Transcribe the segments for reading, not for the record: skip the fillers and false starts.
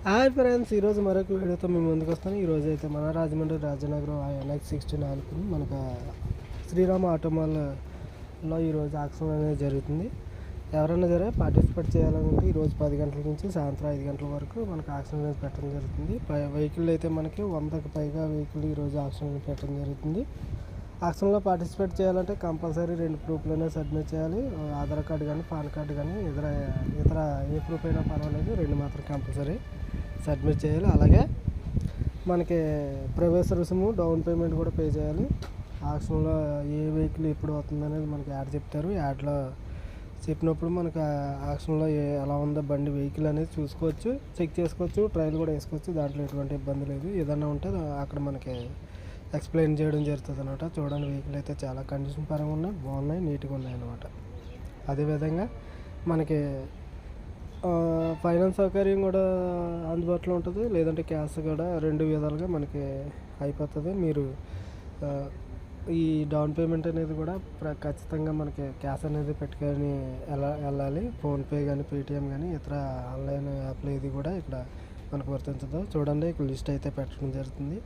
Hi friends, ఈరోజు మరొక వీడియోతో మేము ముందుకు వస్తాను. ఈరోజు అయితే మన రాజమండ్రి రాజనగరం NX64 మనకు శ్రీరామ ఆటోమాల్లో ఈరోజు ఆక్షన్ అనేది జరుగుతుంది. ఎవరైనా సరే పార్టిసిపేట్ చేయాలనుకుంటే ఈరోజు 10 గంటల నుంచి సాయంత్రం 5 గంటల వరకు మనకు ఆక్షన్ అనేది పెట్టడం జరుగుతుంది. వెహికల్ అయితే మనకి 100కి పైగా వెహికల్ ఈరోజు ఆక్షన్ అనేది పెట్టడం జరుగుతుంది. ఆక్షన్లో పార్టిసిపేట్ చేయాలంటే కంపల్సరీ 2 ప్రూఫ్లు అనేది సబ్మిట్ చేయాలి. ఆధార్ కార్డు కానీ పాన్ కార్డు కానీ ఇతర ఏ ప్రూఫ్ అయినా పర్వాలేదు, 2 మాత్రం కంపల్సరీ సబ్మిట్ చేయాలి. అలాగే మనకి ప్రవేశ రుసుము, డౌన్ పేమెంట్ కూడా పే చేయాలి. ఆక్షన్లో ఏ వెహికల్ ఎప్పుడు అవుతుంది అనేది మనకి యాడ్ చెప్తారు. యాడ్లో చెప్పినప్పుడు మనకు ఆక్షన్లో ఎలా ఉందో బండి వెహికల్ అనేది చూసుకోవచ్చు, చెక్ చేసుకోవచ్చు, ట్రయల్ కూడా వేసుకోవచ్చు. దాంట్లో ఎటువంటి ఇబ్బంది లేదు. ఏదన్నా ఉంటే అక్కడ మనకి ఎక్స్ప్లెయిన్ చేయడం జరుగుతుంది అనమాట. చూడండి, వెహికల్ అయితే చాలా కండిషన్ పరంగా ఉన్నాయి, బాగున్నాయి, నీట్గా ఉన్నాయి అనమాట. అదేవిధంగా మనకి ఫైనాన్స్ సౌకర్యం కూడా అందుబాటులో ఉంటుంది. లేదంటే క్యాష్ కూడా 2 విధాలుగా మనకి అయిపోతుంది. మీరు ఈ డౌన్ పేమెంట్ అనేది కూడా ఖచ్చితంగా మనకి క్యాష్ అనేది పెట్టుకొని వెళ్ళాలి. ఫోన్పే కానీ పేటిఎం కానీ ఇతర ఆన్లైన్ యాప్లు ఇది కూడా ఇక్కడ మనకు వర్తించదు. చూడండి, ఇక్కడ లిస్ట్ అయితే పెట్టడం జరుగుతుంది.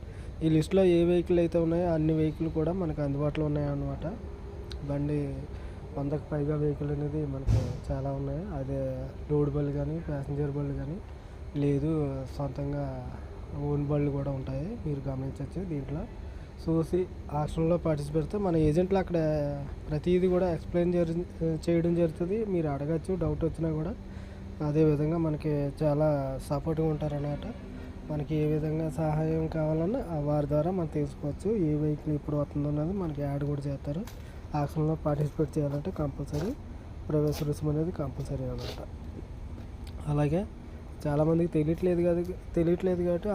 ఈ లిస్ట్లో ఏ వెహికల్ అయితే ఉన్నాయో అన్ని వెహికల్ కూడా మనకు అందుబాటులో ఉన్నాయన్నమాట. బండి 100కి పైగా వెహికల్ అనేది మనకు చాలా ఉన్నాయి. అదే లోడ్ బళ్ళు కానీ ప్యాసింజర్ బళ్ళు కానీ లేదు, సొంతంగా ఓన్ బళ్ళు కూడా ఉంటాయి. మీరు గమనించవచ్చు. దీంట్లో చూసి ఆక్షన్లో పార్టిసిపేట్ మన ఏజెంట్లు అక్కడ ప్రతిదీ కూడా ఎక్స్ప్లెయిన్ చేయడం జరుగుతుంది. మీరు అడగచ్చు, డౌట్ వచ్చినా కూడా. అదేవిధంగా మనకి చాలా సపోర్ట్గా ఉంటారన్నమాట. మనకి ఏ విధంగా సహాయం కావాలన్నా వారి ద్వారా మనం తెలుసుకోవచ్చు. ఏ వెహికల్ ఎప్పుడు వస్తుందో అన్నది మనకి యాడ్ కూడా చేస్తారు. ఆక్షన్లో పార్టిసిపేట్ చేయాలంటే కంపల్సరీ ప్రవేశ రుసుము అనేది కంపల్సరీ అన్నమాట. అలాగే చాలామందికి తెలియట్లేదు కాబట్టి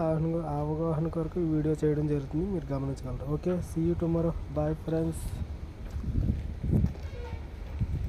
అవగాహన కొరకు ఈ వీడియో చేయడం జరుగుతుంది. మీరు గమనించగలరు. Okay, see you tomorrow. Bye friends.